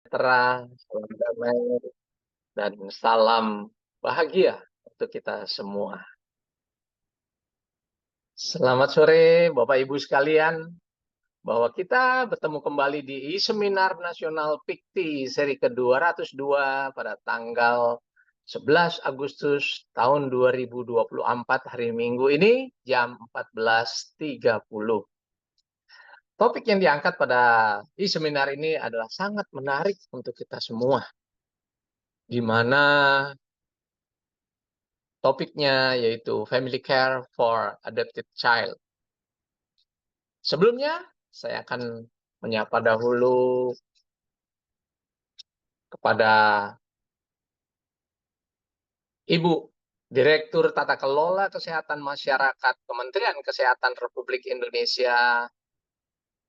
Sejahtera, salam damai, dan salam bahagia untuk kita semua. Selamat sore, Bapak Ibu sekalian, bahwa kita bertemu kembali di Seminar Nasional PIKTI seri ke-202 pada tanggal 11 Agustus tahun 2024 hari Minggu ini jam 14.30. Topik yang diangkat pada seminar ini adalah sangat menarik untuk kita semua, di mana topiknya yaitu Family Care for Adopted Child. Sebelumnya, saya akan menyapa dahulu kepada Ibu Direktur Tata Kelola Kesehatan Masyarakat Kementerian Kesehatan Republik Indonesia,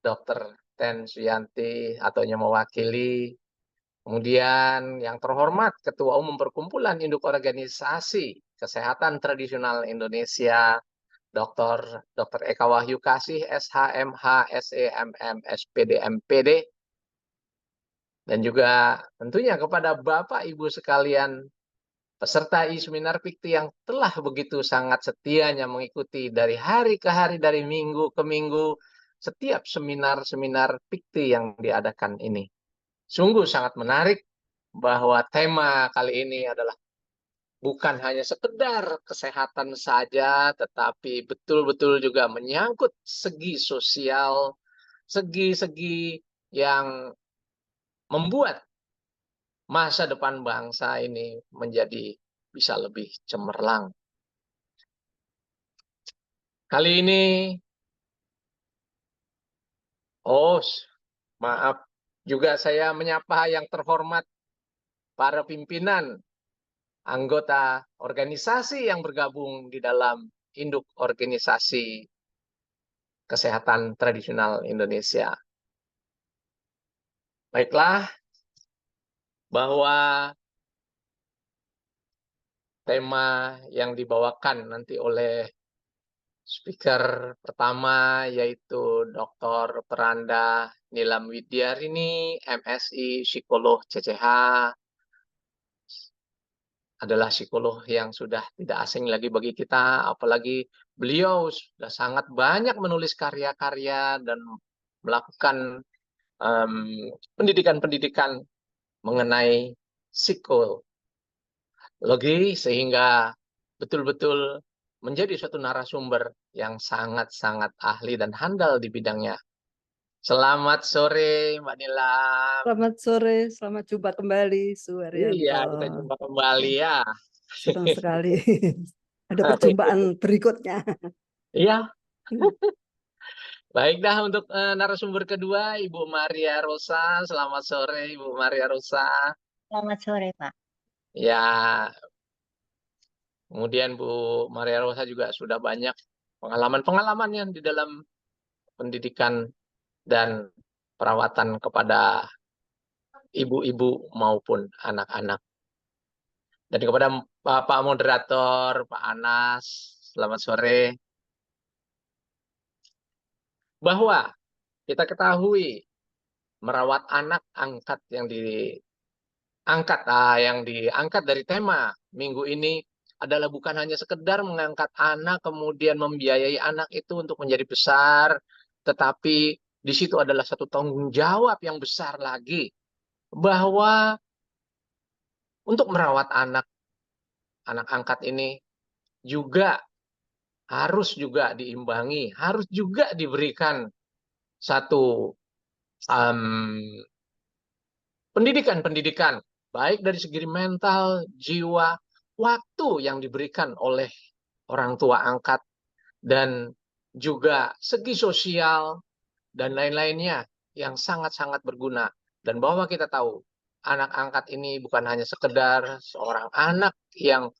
Dr. Ten Suyanti, atau yang mewakili. Kemudian yang terhormat Ketua Umum Perkumpulan Induk Organisasi Kesehatan Tradisional Indonesia, Dr. Eka Wahyu Kasih, SHMH, SEMM, SPD, MPD, dan juga tentunya kepada Bapak Ibu sekalian peserta seminar PIKTI yang telah begitu sangat setianya mengikuti dari hari ke hari, dari minggu ke minggu, setiap seminar-seminar PIKTI yang diadakan ini. Sungguh sangat menarik bahwa tema kali ini adalah bukan hanya sekedar kesehatan saja, tetapi betul-betul juga menyangkut segi sosial, segi-segi yang membuat masa depan bangsa ini menjadi bisa lebih cemerlang. Kali ini, maaf, juga saya menyapa yang terhormat para pimpinan anggota organisasi yang bergabung di dalam induk organisasi kesehatan tradisional Indonesia. Baiklah, bahwa tema yang dibawakan nanti oleh speaker pertama yaitu Dr. Peranda Nilam Widyarini, MSI, psikolog CCH, adalah psikolog yang sudah tidak asing lagi bagi kita, apalagi beliau sudah sangat banyak menulis karya-karya dan melakukan pendidikan-pendidikan mengenai psikologi, sehingga betul-betul menjadi suatu narasumber yang sangat-sangat ahli dan handal di bidangnya. Selamat sore, Mbak Nilam. Selamat sore, selamat jumpa kembali, Iya, Suharyanto. kita jumpa kembali ya. Senang sekali ada perjumpaan berikutnya. Iya, baik dah untuk narasumber kedua, Ibu Maria Rosa. Selamat sore, Ibu Maria Rosa. Selamat sore, Pak. Ya, kemudian Bu Maria Rosa juga sudah banyak pengalaman-pengalamannya di dalam pendidikan dan perawatan kepada ibu-ibu maupun anak-anak. Dan kepada Pak Moderator, Pak Anas, selamat sore. Bahwa kita ketahui merawat anak yang diangkat dari tema minggu ini adalah bukan hanya sekedar mengangkat anak kemudian membiayai anak itu untuk menjadi besar, tetapi di situ adalah satu tanggung jawab yang besar lagi bahwa untuk merawat anak angkat ini juga harus juga diimbangi, harus juga diberikan satu pendidikan-pendidikan, baik dari segi mental, jiwa, waktu yang diberikan oleh orang tua angkat, dan juga segi sosial, dan lain-lainnya yang sangat-sangat berguna. Dan bahwa kita tahu, anak angkat ini bukan hanya sekedar seorang anak yang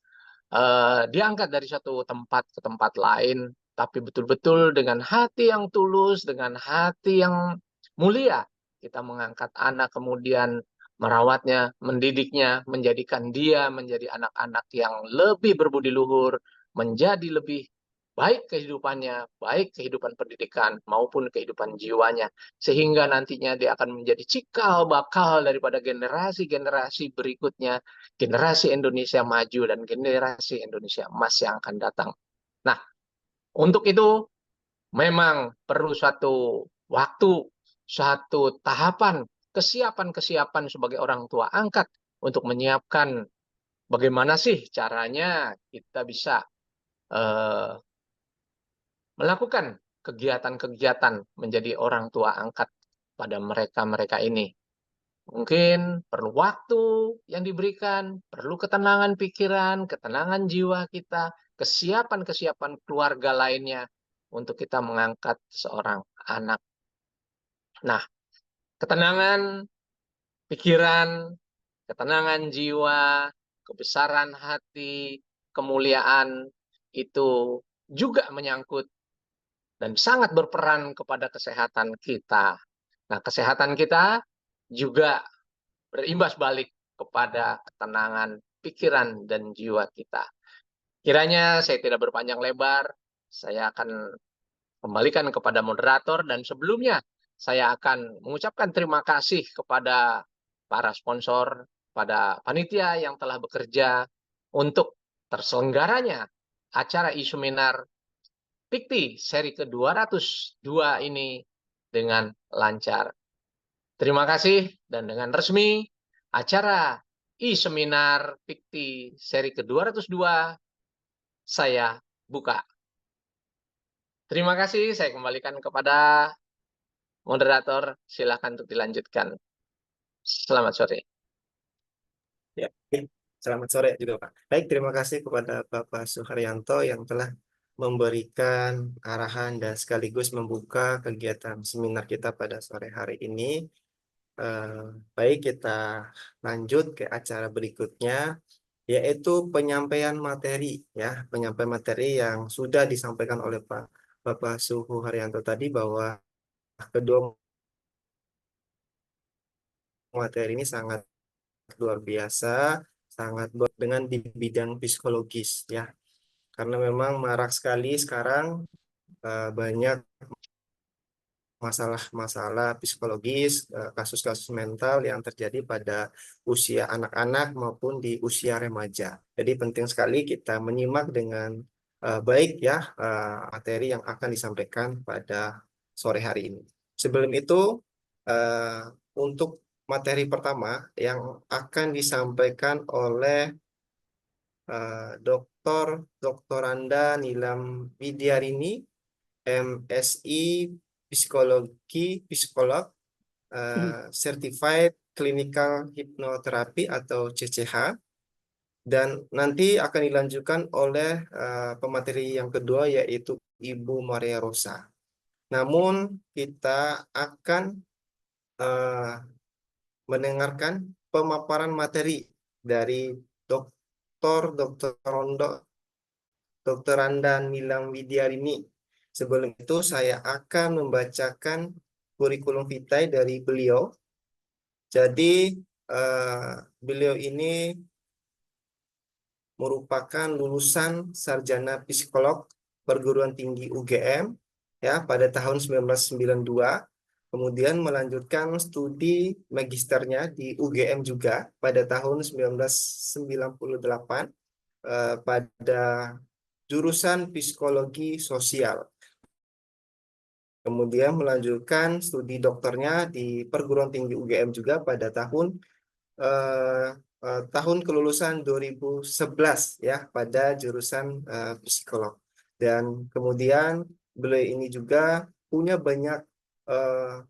diangkat dari satu tempat ke tempat lain, tapi betul-betul dengan hati yang tulus, dengan hati yang mulia, kita mengangkat anak, kemudian merawatnya, mendidiknya, menjadikan dia menjadi anak-anak yang lebih berbudi luhur, menjadi lebih baik kehidupannya, baik kehidupan pendidikan maupun kehidupan jiwanya, sehingga nantinya dia akan menjadi cikal bakal daripada generasi-generasi berikutnya, generasi Indonesia maju dan generasi Indonesia emas yang akan datang. Nah, untuk itu memang perlu suatu waktu, suatu tahapan, kesiapan-kesiapan sebagai orang tua angkat untuk menyiapkan bagaimana sih caranya kita bisa eh, melakukan kegiatan-kegiatan menjadi orang tua angkat pada mereka-mereka ini. Mungkin perlu waktu yang diberikan, perlu ketenangan pikiran, ketenangan jiwa kita, kesiapan-kesiapan keluarga lainnya untuk kita mengangkat seorang anak. Nah, ketenangan pikiran, ketenangan jiwa, kebesaran hati, kemuliaan itu juga menyangkut dan sangat berperan kepada kesehatan kita. Nah, kesehatan kita juga berimbas balik kepada ketenangan pikiran dan jiwa kita. Kiranya saya tidak berpanjang lebar, saya akan kembalikan kepada moderator dan sebelumnya saya akan mengucapkan terima kasih kepada para sponsor, pada panitia yang telah bekerja untuk terselenggaranya acara e-seminar PIKTI seri ke-202 ini dengan lancar. Terima kasih dan dengan resmi acara e-seminar PIKTI seri ke-202 saya buka. Terima kasih, saya kembalikan kepada moderator. Silakan untuk dilanjutkan. Selamat sore. Ya, selamat sore juga Pak. Baik, terima kasih kepada Bapak Suharyanto yang telah memberikan arahan dan sekaligus membuka kegiatan seminar kita pada sore hari ini. Baik, kita lanjut ke acara berikutnya, yaitu penyampaian materi, ya, penyampaian materi yang sudah disampaikan oleh Bapak Suharyanto tadi bahwa kedua materi ini sangat luar biasa, sangat dengan di bidang psikologis, ya, karena memang marak sekali sekarang banyak masalah-masalah psikologis, kasus-kasus mental yang terjadi pada usia anak-anak maupun di usia remaja. Jadi penting sekali kita menyimak dengan baik, ya, materi yang akan disampaikan pada sore hari ini. Sebelum itu, untuk materi pertama yang akan disampaikan oleh Dr. Anda Nilam Widyarini, MSI Psikologi, psikolog, Certified Clinical Hypnotherapy atau CCH, dan nanti akan dilanjutkan oleh pemateri yang kedua yaitu Ibu Maria Rosa. Namun kita akan mendengarkan pemaparan materi dari Dr. Anda Nilam Widyarini. Sebelum itu saya akan membacakan kurikulum vitae dari beliau. Jadi beliau ini merupakan lulusan sarjana psikolog perguruan tinggi UGM, ya, pada tahun 1992. Kemudian melanjutkan studi magisternya di UGM juga pada tahun 1998 pada jurusan psikologi sosial. Kemudian melanjutkan studi doktornya di perguruan tinggi UGM juga pada tahun kelulusan 2011, ya, pada jurusan psikolog. Dan kemudian beliau ini juga punya banyak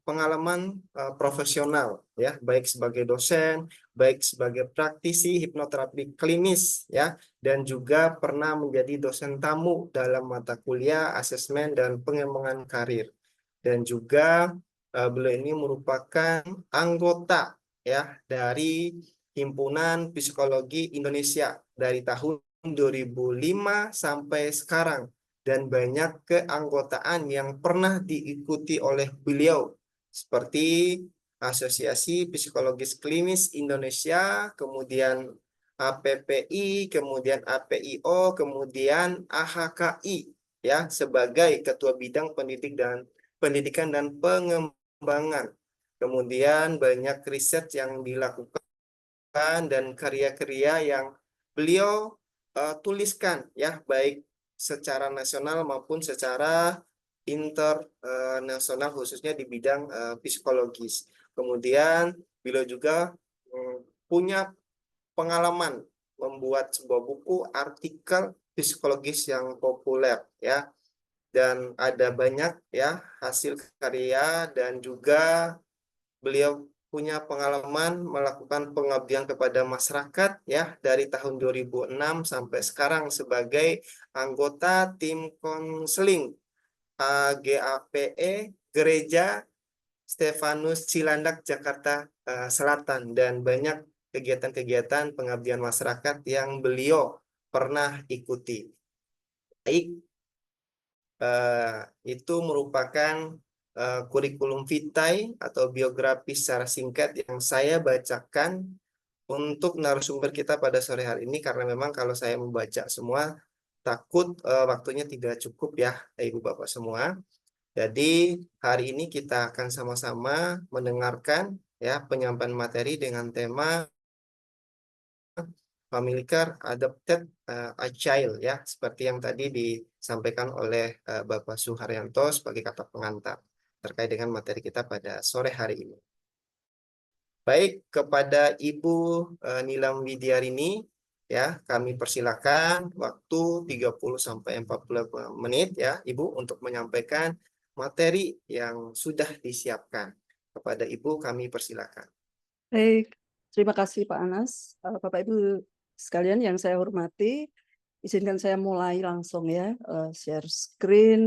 pengalaman profesional, ya, baik sebagai dosen, baik sebagai praktisi hipnoterapi klinis, ya, dan juga pernah menjadi dosen tamu dalam mata kuliah asesmen dan pengembangan karir. Dan juga beliau ini merupakan anggota, ya, dari Himpunan Psikologi Indonesia dari tahun 2005 sampai sekarang, dan banyak keanggotaan yang pernah diikuti oleh beliau seperti Asosiasi Psikologis Klinis Indonesia, kemudian APPI, kemudian APIO, kemudian AHKI, ya sebagai Ketua Bidang Pendidikan dan Pengembangan. Kemudian banyak riset yang dilakukan dan karya-karya yang beliau tuliskan ya, baik secara nasional maupun secara internasional, khususnya di bidang psikologis. Kemudian beliau juga punya pengalaman membuat sebuah buku artikel psikologis yang populer ya, dan ada banyak ya hasil karya, dan juga beliau punya pengalaman melakukan pengabdian kepada masyarakat ya dari tahun 2006 sampai sekarang sebagai anggota tim konseling AGAPE Gereja Stefanus Cilandak, Jakarta Selatan, dan banyak kegiatan-kegiatan pengabdian masyarakat yang beliau pernah ikuti. Baik, itu merupakan kurikulum vitae atau biografi secara singkat yang saya bacakan untuk narasumber kita pada sore hari ini, karena memang kalau saya membaca semua takut waktunya tidak cukup ya Ibu Bapak semua. Jadi hari ini kita akan sama-sama mendengarkan ya penyampaian materi dengan tema Family Care Adopted a Child ya, seperti yang tadi disampaikan oleh Bapak Suharyanto sebagai kata pengantar terkait dengan materi kita pada sore hari ini. Baik, kepada Ibu Nilam Widyarini ya, kami persilakan waktu 30-40 menit ya Ibu untuk menyampaikan materi yang sudah disiapkan. Kepada Ibu kami persilakan. Baik, terima kasih Pak Anas. Bapak Ibu sekalian yang saya hormati, izinkan saya mulai langsung ya, share screen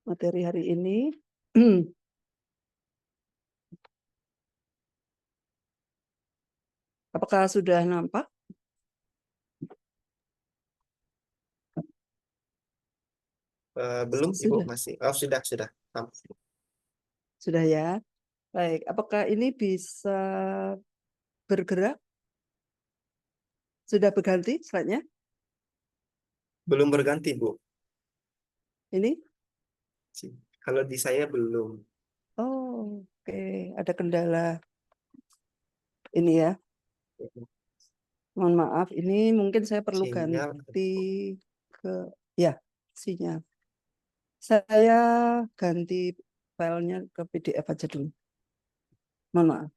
materi hari ini. Apakah sudah nampak? Belum Ibu, Sudah. masih. Oh, sudah. Sudah ya. Baik, apakah ini bisa bergerak? Sudah berganti slide-nya? Belum berganti, Bu. Ini? Kalau di saya belum. Oh, oke. Ada kendala ini ya. Mohon maaf, ini mungkin saya perlu Sinyal. ganti ke ya, sinyal. Saya ganti filenya ke PDF aja dulu. Mohon maaf.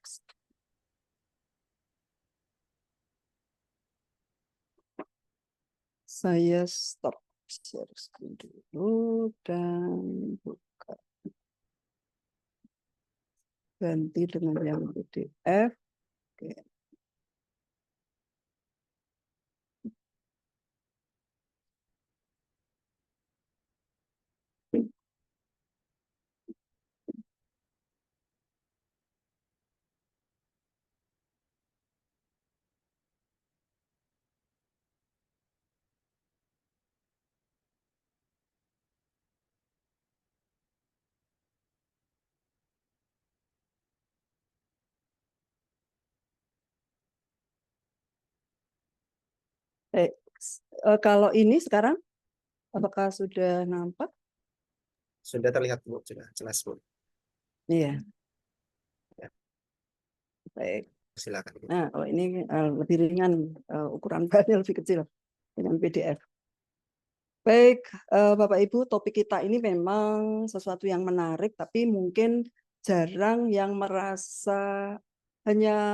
Saya stop share screen dulu dan buka. Ganti dengan yang PDF. Oke. Kalau ini sekarang, apakah sudah nampak? Sudah terlihat, Bu. Sudah jelas, Bu. Iya. Ya. Baik. Silakan, Bu. Nah, kalau ini lebih ringan, ukuran filenya lebih kecil dengan PDF. Baik, Bapak Ibu, topik kita ini memang sesuatu yang menarik, tapi mungkin jarang yang merasa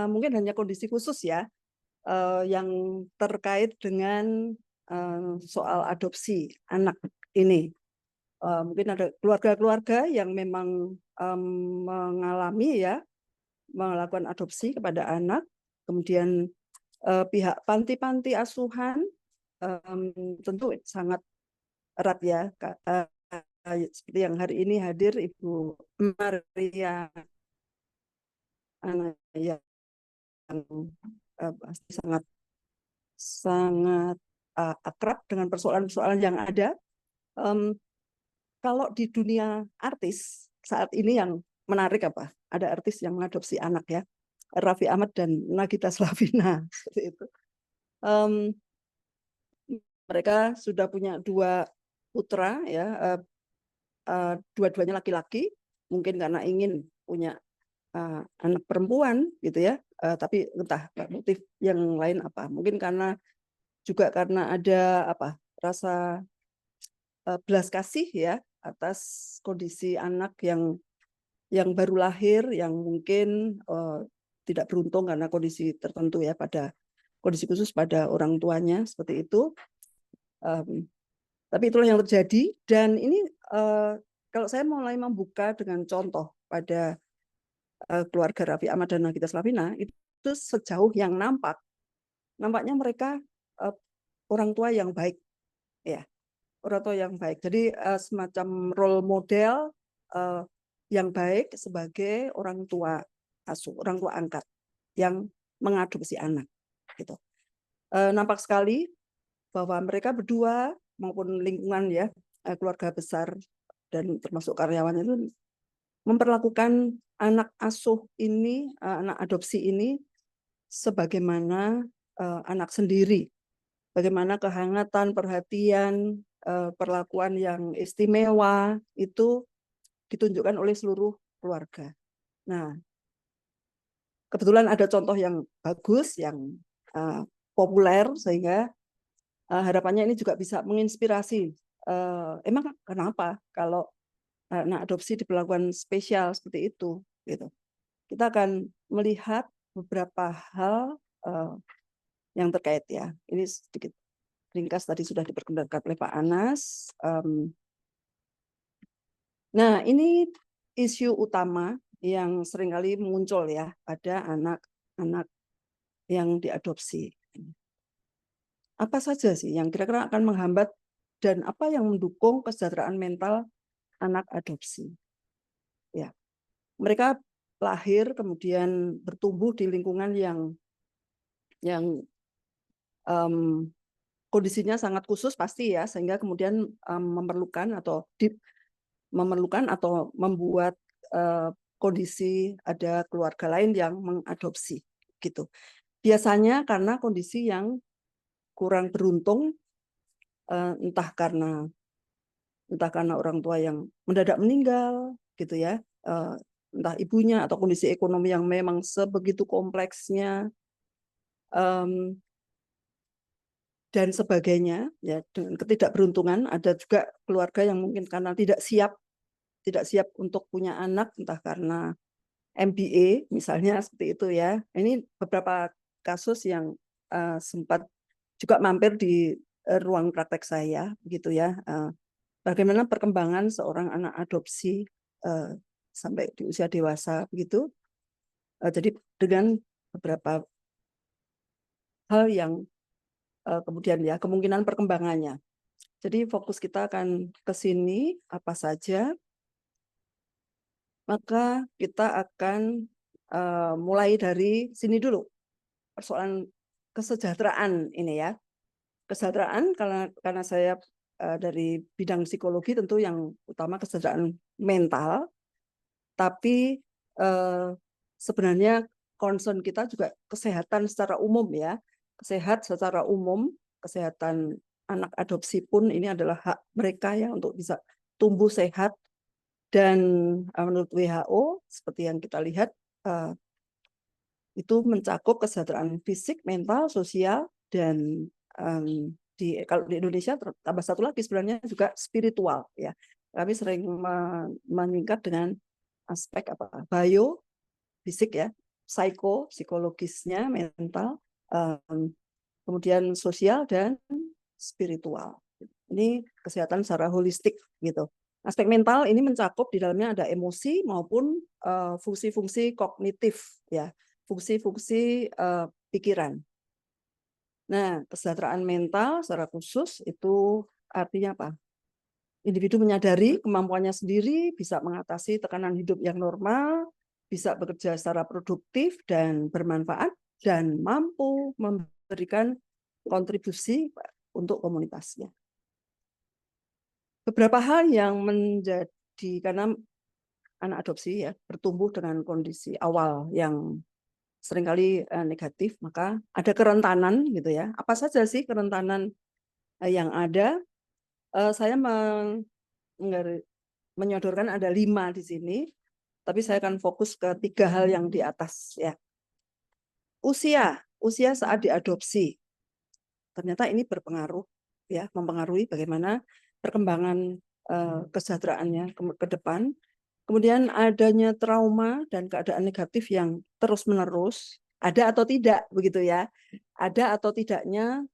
mungkin hanya kondisi khusus ya, yang terkait dengan soal adopsi anak ini. Mungkin ada keluarga-keluarga yang memang mengalami ya, melakukan adopsi kepada anak, kemudian pihak panti-panti asuhan tentu sangat erat ya, seperti yang hari ini hadir Ibu Maria yang pasti sangat akrab dengan persoalan-persoalan yang ada. Kalau di dunia artis saat ini yang menarik apa? Ada artis yang mengadopsi anak ya, Raffi Ahmad dan Nagita Slavina seperti itu. mereka sudah punya 2 putra ya, dua-duanya laki-laki, mungkin karena ingin punya anak perempuan gitu ya, tapi entah motif yang lain apa. Mungkin juga karena ada rasa belas kasih ya atas kondisi anak yang baru lahir, yang mungkin tidak beruntung karena kondisi tertentu ya, pada kondisi khusus pada orang tuanya seperti itu. Tapi itulah yang terjadi, dan ini kalau saya mulai membuka dengan contoh pada keluarga Raffi Ahmad dan Nagita Slavina, itu sejauh yang nampaknya mereka orang tua yang baik, ya, orang tua yang baik. Jadi semacam role model yang baik sebagai orang tua asuh, orang tua angkat yang mengadopsi anak, gitu. Nampak sekali bahwa mereka berdua maupun lingkungan ya, keluarga besar dan termasuk karyawan itu memperlakukan anak asuh ini, anak adopsi ini sebagaimana anak sendiri. Bagaimana kehangatan, perhatian, perlakuan yang istimewa itu ditunjukkan oleh seluruh keluarga. Nah, kebetulan ada contoh yang bagus, yang populer, sehingga harapannya ini juga bisa menginspirasi. Emang kenapa kalau anak adopsi diperlakukan spesial seperti itu, gitu. Kita akan melihat beberapa hal yang terkait ya. Ini sedikit ringkas tadi sudah diperkenalkan oleh Pak Anas. Nah, ini isu utama yang seringkali muncul ya pada anak-anak yang diadopsi. Apa saja sih yang kira-kira akan menghambat dan apa yang mendukung kesejahteraan mental anak adopsi? Ya, mereka lahir kemudian bertumbuh di lingkungan yang kondisinya sangat khusus pasti ya, sehingga kemudian memerlukan atau membuat kondisi ada keluarga lain yang mengadopsi gitu. Biasanya karena kondisi yang kurang beruntung, entah karena orang tua yang mendadak meninggal gitu ya, entah ibunya atau kondisi ekonomi yang memang sebegitu kompleksnya, dan sebagainya ya, dengan ketidakberuntungan. Ada juga keluarga yang mungkin karena tidak siap untuk punya anak, entah karena MBA misalnya seperti itu ya. Ini beberapa kasus yang sempat juga mampir di ruang praktek saya begitu ya. Bagaimana perkembangan seorang anak adopsi sampai di usia dewasa begitu. Jadi dengan beberapa hal yang kemudian ya kemungkinan perkembangannya. Jadi fokus kita akan ke sini apa saja. Maka kita akan mulai dari sini dulu. Persoalan kesejahteraan ini ya. Kesejahteraan karena saya dari bidang psikologi, tentu yang utama kesejahteraan mental. Tapi sebenarnya concern kita juga kesehatan secara umum ya. Secara umum, kesehatan anak adopsi pun ini adalah hak mereka ya untuk bisa tumbuh sehat. Dan menurut WHO seperti yang kita lihat itu mencakup kesejahteraan fisik, mental, sosial, dan kalau di Indonesia tambah satu lagi sebenarnya juga spiritual ya. Kami sering menyingkat dengan aspek bio, fisik ya, psikologisnya, mental, kemudian sosial dan spiritual. Ini kesehatan secara holistik gitu. Aspek mental ini mencakup di dalamnya ada emosi maupun fungsi-fungsi kognitif ya, fungsi-fungsi pikiran. Nah, kesejahteraan mental secara khusus itu artinya apa? Individu menyadari kemampuannya sendiri, bisa mengatasi tekanan hidup yang normal, bisa bekerja secara produktif dan bermanfaat, dan mampu memberikan kontribusi untuk komunitasnya. Beberapa hal yang menjadi, karena anak adopsi ya bertumbuh dengan kondisi awal yang seringkali negatif, maka ada kerentanan gitu ya. Apa saja sih kerentanan Yang ada saya menyodorkan ada 5 di sini, tapi saya akan fokus ke 3 hal yang di atas ya. Usia saat diadopsi. Ternyata ini berpengaruh ya, mempengaruhi bagaimana perkembangan kesejahteraannya ke depan. Kemudian adanya trauma dan keadaan negatif yang terus-menerus, ada atau tidak begitu ya. Ada atau tidaknya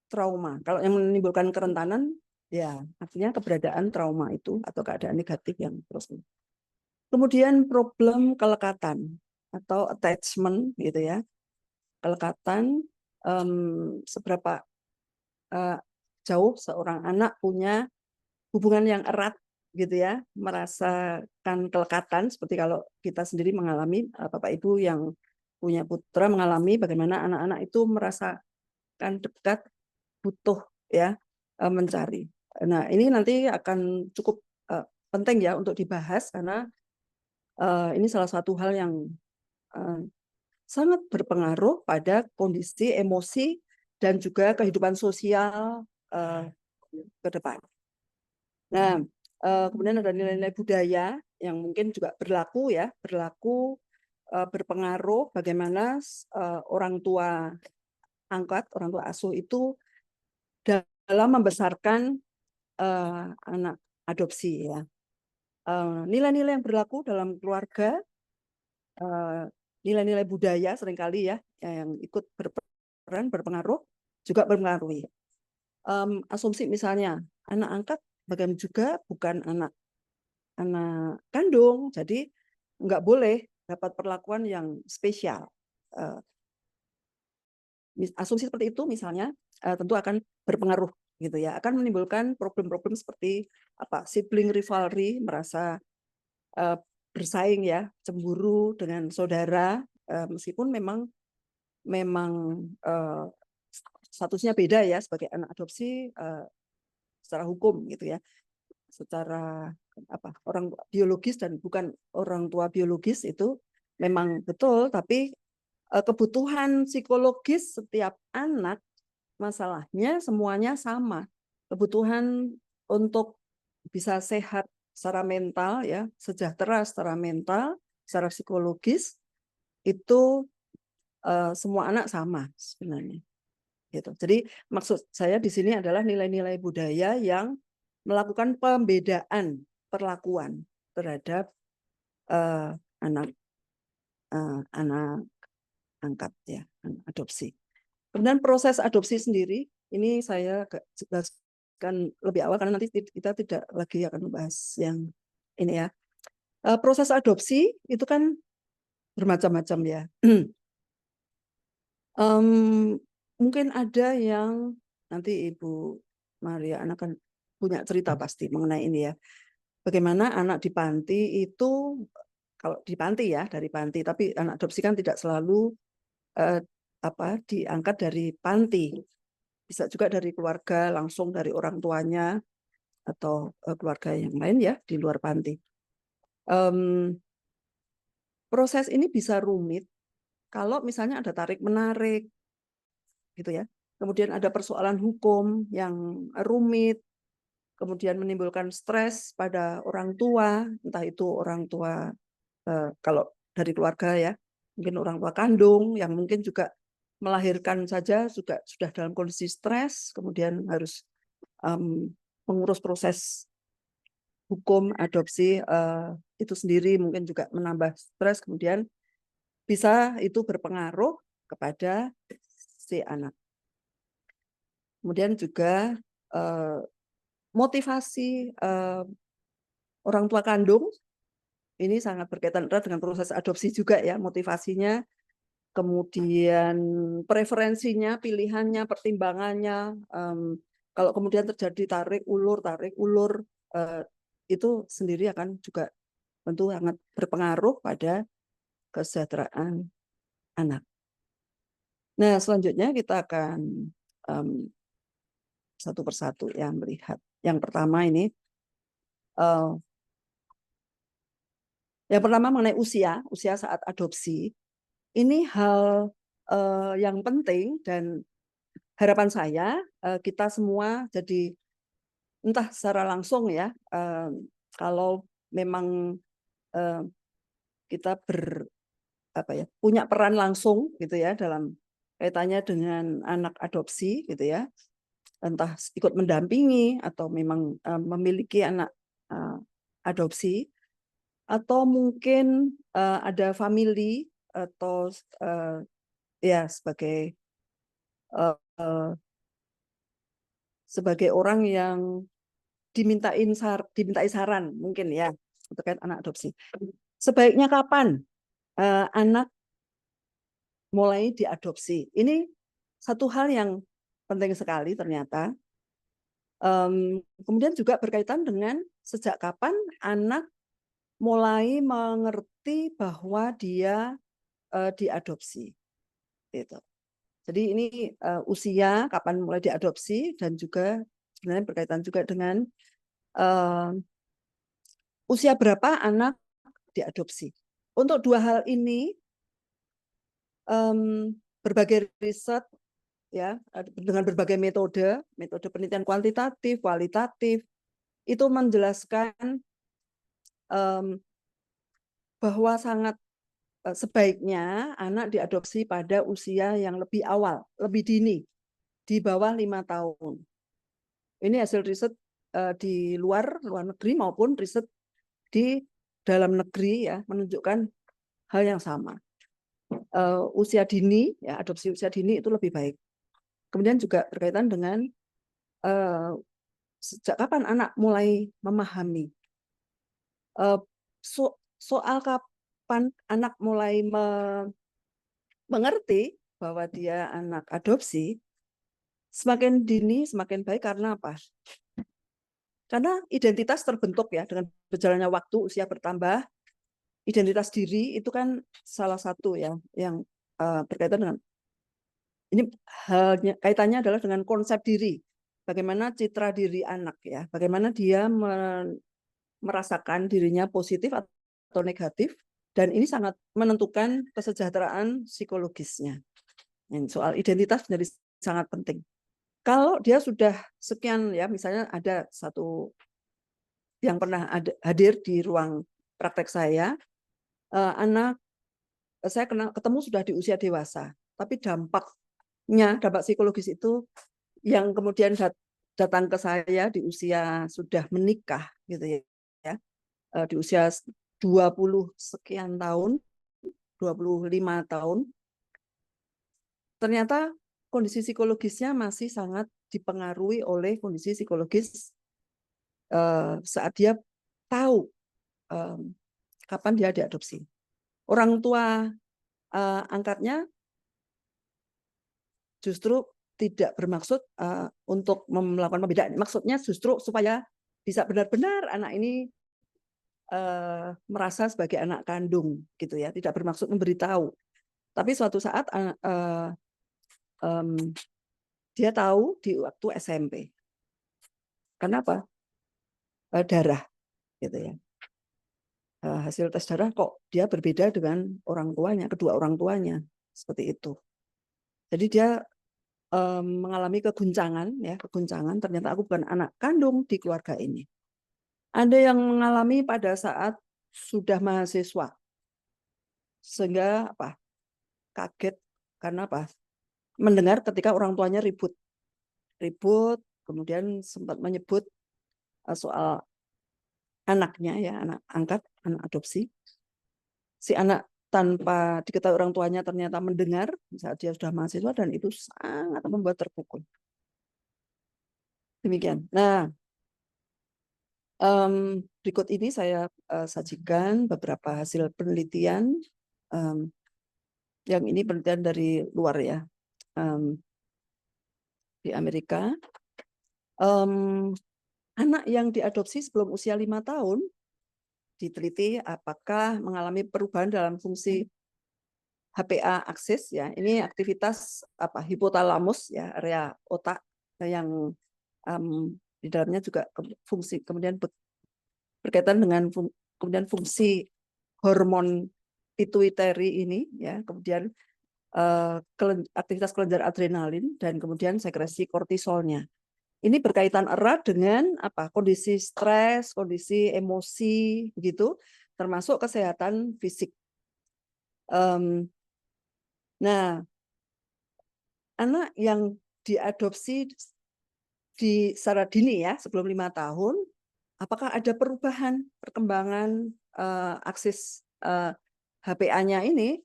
trauma. Kalau yang menimbulkan kerentanan ya artinya keberadaan trauma itu atau keadaan negatif yang terus. Kemudian problem kelekatan atau attachment gitu ya. Kelekatan seberapa jauh seorang anak punya hubungan yang erat gitu ya, merasakan kelekatan seperti kalau kita sendiri mengalami, Bapak Ibu yang punya putra mengalami bagaimana anak-anak itu merasakan dekat, butuh ya, mencari. Nah, ini nanti akan cukup penting ya untuk dibahas karena ini salah satu hal yang sangat berpengaruh pada kondisi emosi dan juga kehidupan sosial ke depan. Nah, kemudian ada nilai-nilai budaya yang mungkin juga berlaku ya, berpengaruh bagaimana orang tua angkat, orang tua asuh itu dalam membesarkan anak adopsi ya. Nilai-nilai yang berlaku dalam keluarga, nilai-nilai budaya seringkali ya yang ikut berperan, berpengaruh, juga berpengaruhi. Asumsi misalnya anak angkat bagaimana juga bukan anak kandung, jadi nggak boleh dapat perlakuan yang spesial. Asumsi seperti itu misalnya tentu akan berpengaruh gitu ya, akan menimbulkan problem-problem seperti sibling rivalry, merasa bersaing ya, cemburu dengan saudara, meskipun memang statusnya beda ya sebagai anak adopsi secara hukum gitu ya, secara orang biologis dan bukan orang tua biologis itu memang betul, tapi kebutuhan psikologis setiap anak masalahnya semuanya sama. Kebutuhan untuk bisa sehat secara mental ya, sejahtera secara mental, secara psikologis itu semua anak sama sebenarnya. Gitu. Jadi maksud saya di sini adalah nilai-nilai budaya yang melakukan pembedaan perlakuan terhadap anak angkat ya, adopsi. Kemudian proses adopsi sendiri ini saya jelaskan lebih awal karena nanti kita tidak lagi akan membahas yang ini ya. Proses adopsi itu kan bermacam-macam ya. Mungkin ada yang nanti Ibu Maria akan punya cerita pasti mengenai ini ya. Bagaimana anak di panti itu, kalau di panti ya, dari panti, tapi anak adopsi kan tidak selalu diangkat dari panti. Bisa juga dari keluarga, langsung dari orang tuanya, atau keluarga yang lain ya, di luar panti. Proses ini bisa rumit kalau misalnya ada tarik-menarik, gitu ya. Kemudian ada persoalan hukum yang rumit, kemudian menimbulkan stres pada orang tua, entah itu orang tua kalau dari keluarga ya, mungkin orang tua kandung yang mungkin juga melahirkan saja juga sudah dalam kondisi stres, kemudian harus mengurus proses hukum adopsi itu sendiri mungkin juga menambah stres, kemudian bisa itu berpengaruh kepada si anak. Kemudian juga motivasi orang tua kandung ini sangat berkaitan erat dengan proses adopsi juga ya, motivasinya, kemudian preferensinya, pilihannya, pertimbangannya. Kalau kemudian terjadi tarik ulur itu sendiri akan juga tentu sangat berpengaruh pada kesejahteraan anak. Nah, selanjutnya kita akan satu persatu ya melihat. Yang pertama ini, yang pertama mengenai usia saat adopsi. Ini hal yang penting dan harapan saya kita semua jadi entah secara langsung ya, kalau memang kita punya peran langsung gitu ya dalam kaitannya dengan anak adopsi gitu ya, entah ikut mendampingi atau memang memiliki anak adopsi, atau mungkin ada family atau ya sebagai orang yang dimintai saran mungkin ya terkait anak adopsi. Sebaiknya kapan anak mulai diadopsi? Ini satu hal yang penting sekali ternyata. Kemudian juga berkaitan dengan sejak kapan anak mulai mengerti bahwa dia diadopsi. Gitu. Jadi ini usia kapan mulai diadopsi dan juga sebenarnya berkaitan juga dengan usia berapa anak diadopsi. Untuk dua hal ini berbagai riset ya dengan berbagai metode penelitian kuantitatif, kualitatif itu menjelaskan bahwa sangat sebaiknya anak diadopsi pada usia yang lebih awal, lebih dini, di bawah 5 tahun. Ini hasil riset di luar negeri maupun riset di dalam negeri ya menunjukkan hal yang sama. Usia dini, ya adopsi usia dini itu lebih baik. Kemudian juga berkaitan dengan sejak kapan anak mulai memahami. Soal kapan anak mulai mengerti bahwa dia anak adopsi, semakin dini semakin baik. Karena apa? Karena identitas terbentuk ya dengan berjalannya waktu, usia bertambah, identitas diri itu kan salah satu ya yang berkaitan dengan ini halnya, kaitannya adalah dengan konsep diri. Bagaimana citra diri anak ya, bagaimana dia merasakan dirinya positif atau negatif, dan ini sangat menentukan kesejahteraan psikologisnya. Soal identitas menjadi sangat penting. Kalau dia sudah sekian ya, misalnya ada satu yang pernah hadir di ruang praktek saya, anak saya ketemu sudah di usia dewasa, tapi dampak psikologis itu yang kemudian datang ke saya di usia sudah menikah gitu ya, di usia 20 sekian tahun, 25 tahun, ternyata kondisi psikologisnya masih sangat dipengaruhi oleh kondisi psikologis saat dia tahu kapan dia diadopsi. Orang tua angkatnya justru tidak bermaksud untuk melakukan pembedaan. Maksudnya justru supaya bisa benar-benar anak ini merasa sebagai anak kandung, gitu ya. Tidak bermaksud memberitahu. Tapi suatu saat dia tahu di waktu SMP. Kenapa? Darah, gitu ya. Hasil tes darah kok dia berbeda dengan orang tuanya, kedua orang tuanya, seperti itu. Jadi dia mengalami keguncangan, ya keguncangan. Ternyata aku bukan anak kandung di keluarga ini. Ada yang mengalami pada saat sudah mahasiswa, sehingga kaget karena mendengar ketika orang tuanya ribut, kemudian sempat menyebut soal anaknya ya, anak angkat, anak adopsi. Si anak tanpa diketahui orang tuanya ternyata mendengar saat dia sudah mahasiswa, dan itu sangat membuat terpukul. Demikian. Nah, berikut ini saya sajikan beberapa hasil penelitian. Yang ini penelitian dari luar ya, di Amerika. Anak yang diadopsi sebelum usia 5 tahun diteliti apakah mengalami perubahan dalam fungsi HPA aksis ya. Ini aktivitas hipotalamus ya, area otak yang di dalamnya juga fungsi, kemudian berkaitan dengan kemudian fungsi hormon pituitary ini ya, kemudian aktivitas kelenjar adrenalin dan kemudian sekresi kortisolnya. Ini berkaitan erat dengan apa? Kondisi stres, kondisi emosi, begitu, termasuk kesehatan fisik. Nah, anak yang diadopsi secara dini ya, sebelum 5 tahun, apakah ada perubahan perkembangan aksis HPA-nya ini?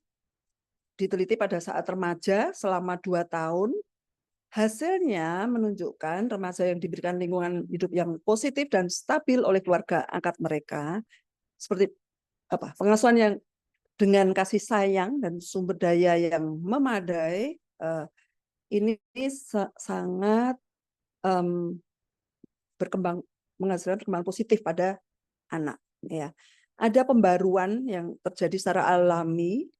Diteliti pada saat remaja selama 2 tahun, hasilnya menunjukkan remaja yang diberikan lingkungan hidup yang positif dan stabil oleh keluarga angkat mereka, seperti apa, pengasuhan yang dengan kasih sayang dan sumber daya yang memadai, ini sangat berkembang, menghasilkan perkembangan positif pada anak. Ya, ada pembaruan yang terjadi secara alami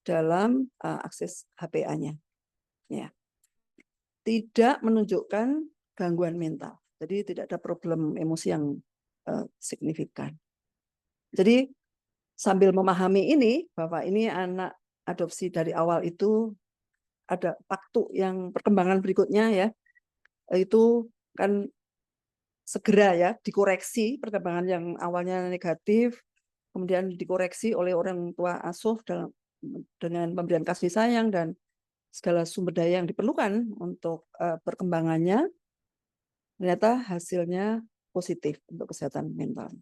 dalam akses HPA-nya. Ya. Tidak menunjukkan gangguan mental. Jadi tidak ada problem emosi yang signifikan. Jadi sambil memahami ini, bahwa ini anak adopsi dari awal itu ada waktu yang perkembangan berikutnya ya, itu kan segera ya dikoreksi perkembangan yang awalnya negatif, kemudian dikoreksi oleh orang tua asuh dengan pemberian kasih sayang dan segala sumber daya yang diperlukan untuk perkembangannya, ternyata hasilnya positif untuk kesehatan mental.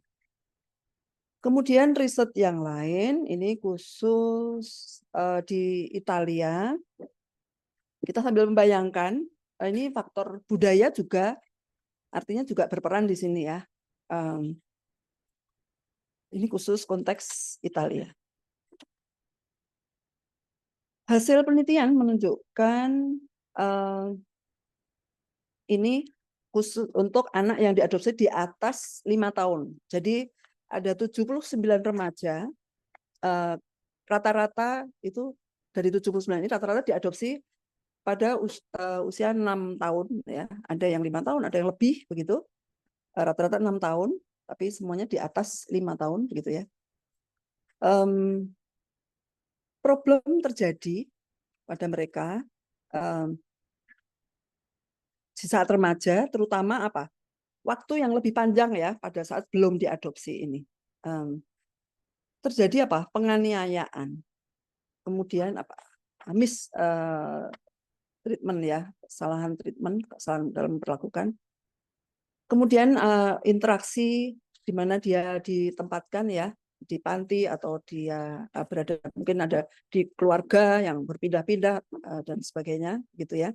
Kemudian riset yang lain, ini khusus di Italia, kita sambil membayangkan, ini faktor budaya juga, artinya juga berperan di sini ya. Ini khusus konteks Italia. Hasil penelitian menunjukkan ini khusus untuk anak yang diadopsi di atas 5 tahun. Jadi ada 79 remaja, rata-rata itu dari 79 ini rata-rata diadopsi pada usia 6 tahun. Ya. Ada yang 5 tahun, ada yang lebih begitu. Rata-rata 6 tahun, tapi semuanya di atas 5 tahun begitu ya. Problem terjadi pada mereka di saat remaja, terutama apa? Waktu yang lebih panjang ya pada saat belum diadopsi ini. Terjadi apa? Penganiayaan. Kemudian apa? Treatment ya, kesalahan treatment, kesalahan dalam memperlakukan. Kemudian interaksi di mana dia ditempatkan ya, di panti atau dia berada mungkin ada di keluarga yang berpindah-pindah dan sebagainya gitu ya.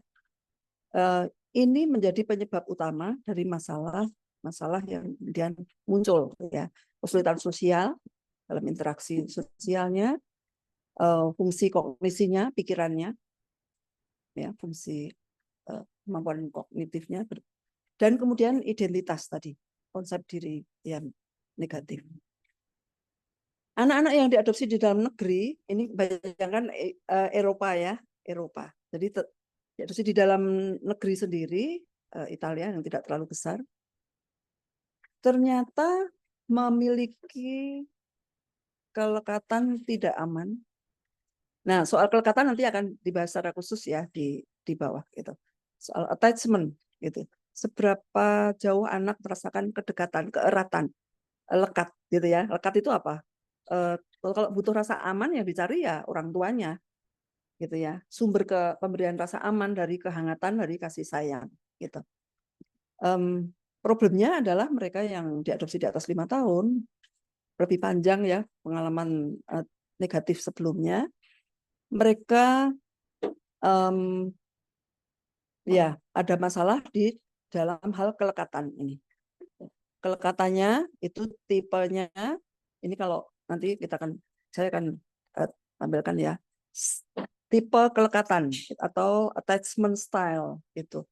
Ini menjadi penyebab utama dari masalah yang kemudian muncul ya, kesulitan sosial dalam interaksi sosialnya, fungsi kognisinya, pikirannya, ya fungsi kemampuan kognitifnya, dan kemudian identitas tadi, konsep diri yang negatif. Anak-anak yang diadopsi di dalam negeri, ini bayangkan Eropa ya, Eropa. Jadi diadopsi di dalam negeri sendiri, Italia yang tidak terlalu besar, ternyata memiliki kelekatan tidak aman. Nah, soal kelekatan nanti akan dibahas secara khusus ya di bawah gitu. Soal attachment gitu. Seberapa jauh anak merasakan kedekatan, keeratan, lekat gitu ya. Lekat itu apa? Kalau butuh rasa aman yang dicari ya orang tuanya gitu ya. Sumber pemberian rasa aman dari kehangatan, dari kasih sayang gitu. Problemnya adalah mereka yang diadopsi di atas 5 tahun, lebih panjang ya pengalaman negatif sebelumnya, mereka ya ada masalah di dalam hal kelekatan ini. Kelekatannya itu tipenya, ini kalau nanti saya akan tampilkan ya, tipe kelekatan atau attachment style itu.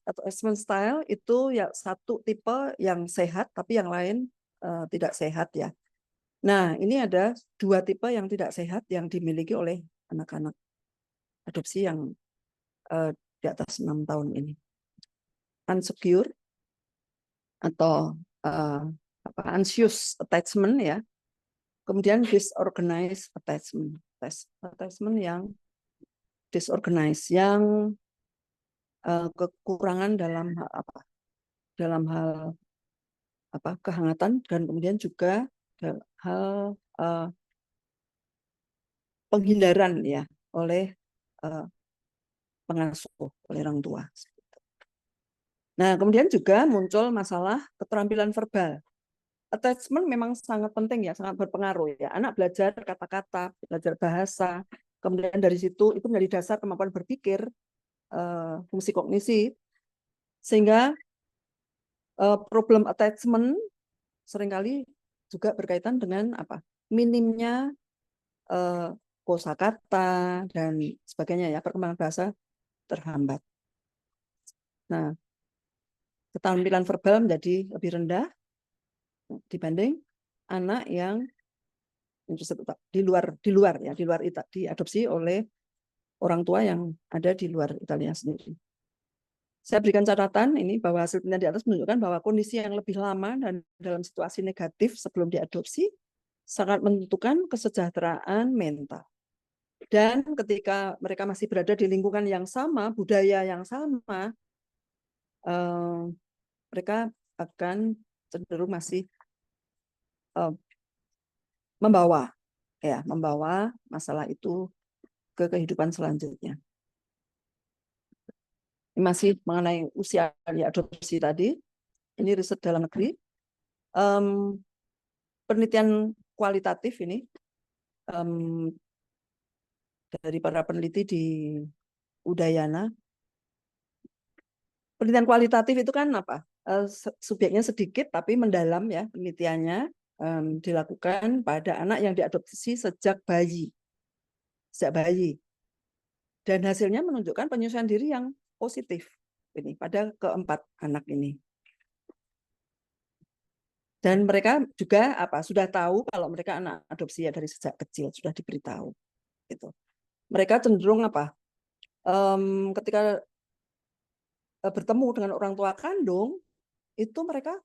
Attachment style itu ya satu tipe yang sehat, tapi yang lain tidak sehat ya. Nah, ini ada 2 tipe yang tidak sehat yang dimiliki oleh anak-anak adopsi yang di atas 6 tahun ini. Unsecure atau anxious attachment ya. Kemudian disorganized attachment. attachment yang disorganized, yang kekurangan dalam hal kehangatan, dan kemudian juga hal penghindaran ya oleh pengasuh, oleh orang tua. Nah, kemudian juga muncul masalah keterampilan verbal. Attachment memang sangat penting ya, sangat berpengaruh ya. Anak belajar kata-kata, belajar bahasa, kemudian dari situ itu menjadi dasar kemampuan berpikir, fungsi kognisi, sehingga problem attachment seringkali juga berkaitan dengan minimnya kosakata dan sebagainya ya, perkembangan bahasa terhambat. Nah, keterampilan verbal menjadi lebih rendah dibanding anak yang di luar diadopsi oleh orang tua yang ada di luar Italia sendiri. Saya berikan catatan ini bahwa hasil penelitian di atas menunjukkan bahwa kondisi yang lebih lama dan dalam situasi negatif sebelum diadopsi sangat menentukan kesejahteraan mental. Dan ketika mereka masih berada di lingkungan yang sama, budaya yang sama, mereka akan cenderung masih membawa masalah itu ke kehidupan selanjutnya. Ini masih mengenai usia diadopsi tadi. Ini riset dalam negeri. Penelitian kualitatif ini dari para peneliti di Udayana. Penelitian kualitatif itu kan subjeknya sedikit tapi mendalam ya, penelitiannya dilakukan pada anak yang diadopsi sejak bayi. Dan hasilnya menunjukkan penyesuaian diri yang positif ini pada keempat anak ini. Dan mereka juga sudah tahu kalau mereka anak adopsi ya dari sejak kecil, sudah diberitahu. Gitu. Mereka cenderung ketika bertemu dengan orang tua kandung, itu mereka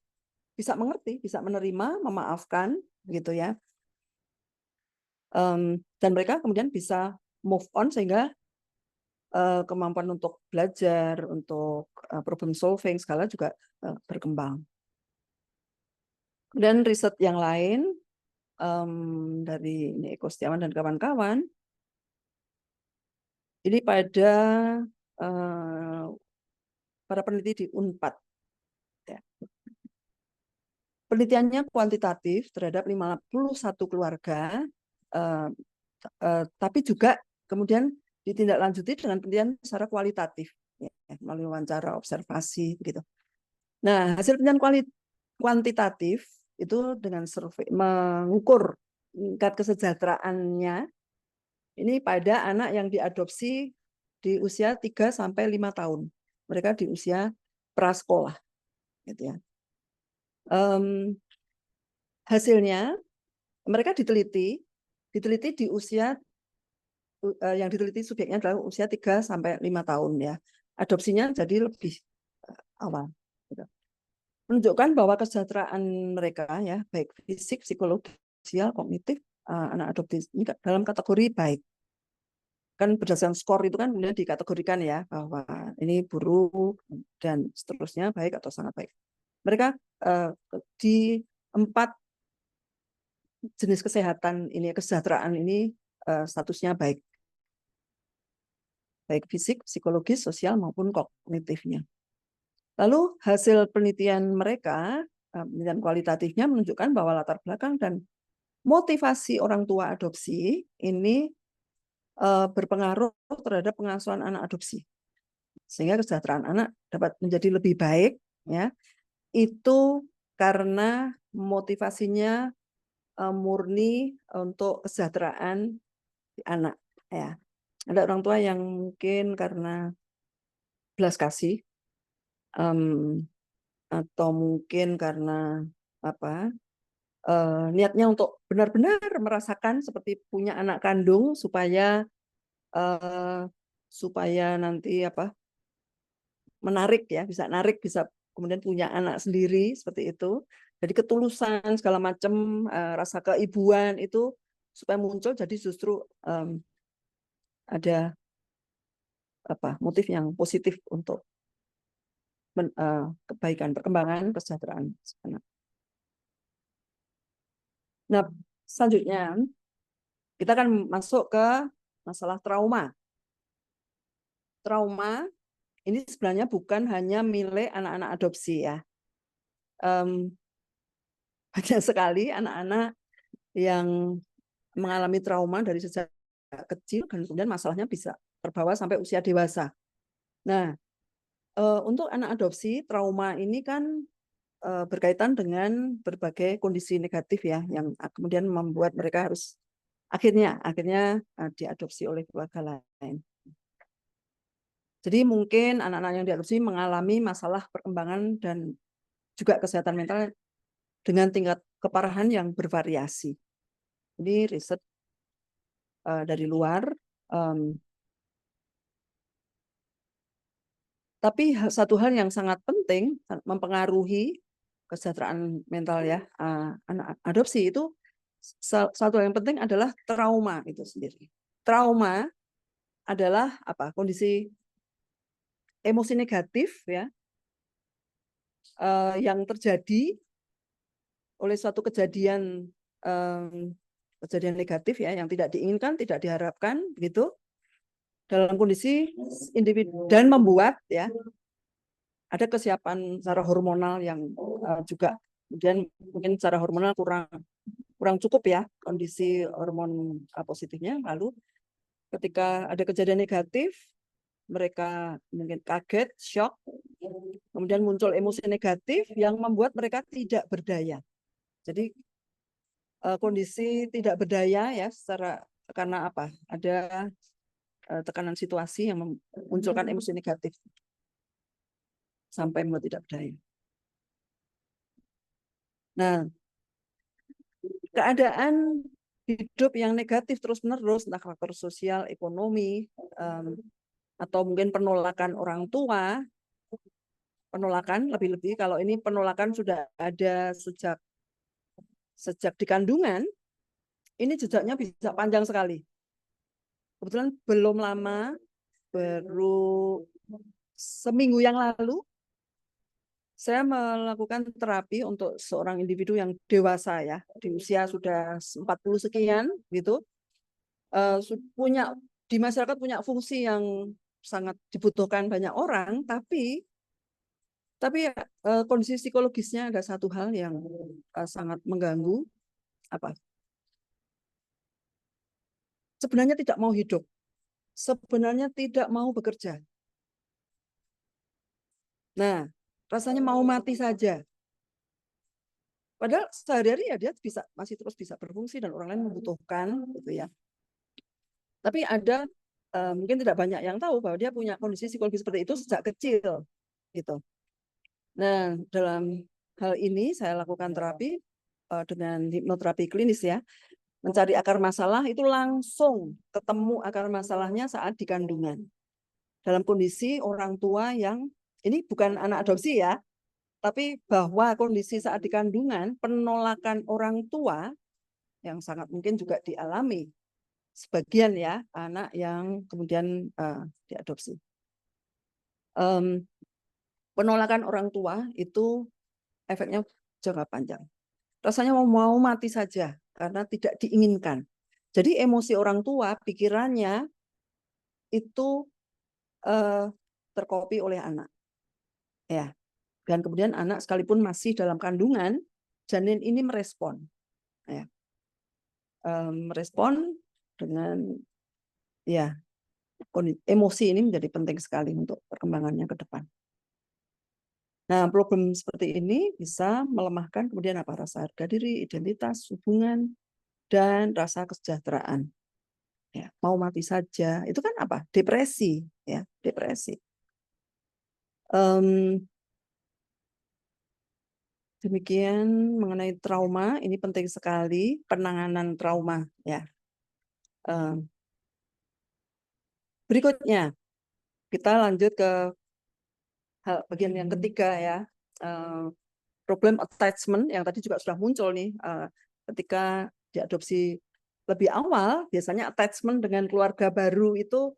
bisa mengerti, bisa menerima, memaafkan, gitu ya. Dan mereka kemudian bisa move on sehingga kemampuan untuk belajar, untuk problem solving segala juga berkembang. Dan riset yang lain dari Eko Setiawan dan kawan-kawan, ini pada para peneliti di Unpad. Ya. Penelitiannya kuantitatif terhadap 51 keluarga, tapi juga kemudian ditindaklanjuti dengan penelitian secara kualitatif, ya, melalui wawancara, observasi, begitu. Nah, hasil penelitian kuantitatif itu dengan survei mengukur tingkat kesejahteraannya ini pada anak yang diadopsi di usia 3-5 tahun. Mereka di usia prasekolah, gitu ya. Hasilnya mereka diteliti di usia yang diteliti subjeknya adalah usia 3-5 tahun ya. Adopsinya jadi lebih awal. Gitu. Menunjukkan bahwa kesejahteraan mereka ya, baik fisik, psikologis, sosial, kognitif, anak adopsi ini dalam kategori baik. Kan berdasarkan skor itu kan kemudian dikategorikan ya, bahwa ini buruk dan seterusnya, baik atau sangat baik. Mereka di 4 jenis kesehatan ini, kesejahteraan ini statusnya baik. Baik fisik, psikologis, sosial maupun kognitifnya. Lalu hasil penelitian mereka, penelitian kualitatifnya menunjukkan bahwa latar belakang dan motivasi orang tua adopsi ini berpengaruh terhadap pengasuhan anak adopsi. Sehingga kesejahteraan anak dapat menjadi lebih baik ya. Itu karena motivasinya murni untuk kesejahteraan anak ya. Ada orang tua yang mungkin karena belas kasih atau mungkin karena niatnya untuk benar-benar merasakan seperti punya anak kandung supaya nanti menarik ya, bisa narik, bisa kemudian punya anak sendiri seperti itu. Jadi ketulusan segala macam rasa keibuan itu supaya muncul, jadi justru ada motif yang positif untuk kebaikan, perkembangan, kesejahteraan anak. Nah, selanjutnya kita akan masuk ke masalah trauma. Trauma ini sebenarnya bukan hanya milik anak-anak adopsi ya. Banyak sekali anak-anak yang mengalami trauma dari sejak kecil dan kemudian masalahnya bisa terbawa sampai usia dewasa. Nah, untuk anak adopsi, trauma ini kan berkaitan dengan berbagai kondisi negatif ya, yang kemudian membuat mereka harus akhirnya diadopsi oleh keluarga lain. Jadi mungkin anak-anak yang diadopsi mengalami masalah perkembangan dan juga kesehatan mental dengan tingkat keparahan yang bervariasi. Ini riset dari luar. Tapi satu hal yang sangat penting mempengaruhi kesejahteraan mental ya anak adopsi itu, satu yang penting adalah trauma itu sendiri. Trauma adalah kondisi emosi negatif ya yang terjadi oleh suatu kejadian negatif ya yang tidak diinginkan, tidak diharapkan gitu dalam kondisi individu, dan membuat ya ada kesiapan secara hormonal yang juga kemudian mungkin secara hormonal kurang cukup ya kondisi hormon positifnya. Lalu ketika ada kejadian negatif, mereka mungkin kaget, shock, kemudian muncul emosi negatif yang membuat mereka tidak berdaya. Jadi kondisi tidak berdaya ya karena ada tekanan situasi yang memunculkan emosi negatif sampai membuat tidak berdaya. Nah, keadaan hidup yang negatif terus-menerus, entah faktor sosial, ekonomi, atau mungkin penolakan orang tua, penolakan lebih-lebih kalau ini penolakan sudah ada sejak di kandungan, ini jejaknya bisa panjang sekali. Kebetulan belum lama, baru seminggu yang lalu, saya melakukan terapi untuk seorang individu yang dewasa ya, di usia sudah 40 sekian gitu, di masyarakat punya fungsi yang sangat dibutuhkan banyak orang, tapi kondisi psikologisnya ada satu hal yang sangat mengganggu, sebenarnya tidak mau hidup, sebenarnya tidak mau bekerja. Nah, rasanya mau mati saja. Padahal sehari-hari ya dia masih terus bisa berfungsi dan orang lain membutuhkan gitu ya. Tapi ada mungkin tidak banyak yang tahu bahwa dia punya kondisi psikologis seperti itu sejak kecil gitu. Nah, dalam hal ini saya lakukan terapi dengan hipnoterapi klinis ya. Mencari akar masalah itu langsung ketemu akar masalahnya saat di kandungan. Dalam kondisi orang tua yang ini bukan anak adopsi ya, tapi bahwa kondisi saat di kandungan penolakan orang tua yang sangat mungkin juga dialami sebagian ya anak yang kemudian diadopsi. Penolakan orang tua itu efeknya jangka panjang. Rasanya mau mati saja karena tidak diinginkan. Jadi emosi orang tua, pikirannya itu terkopi oleh anak. Ya. Dan kemudian anak sekalipun masih dalam kandungan, janin ini merespon. Ya. Merespon dengan ya emosi ini menjadi penting sekali untuk perkembangannya ke depan. Nah, problem seperti ini bisa melemahkan kemudian rasa harga diri, identitas, hubungan, dan rasa kesejahteraan. Ya, mau mati saja, itu kan depresi, ya, depresi. Demikian mengenai trauma, ini penting sekali penanganan trauma, ya. Berikutnya, kita lanjut ke bagian yang ketiga ya, problem attachment yang tadi juga sudah muncul nih ketika diadopsi lebih awal, biasanya attachment dengan keluarga baru itu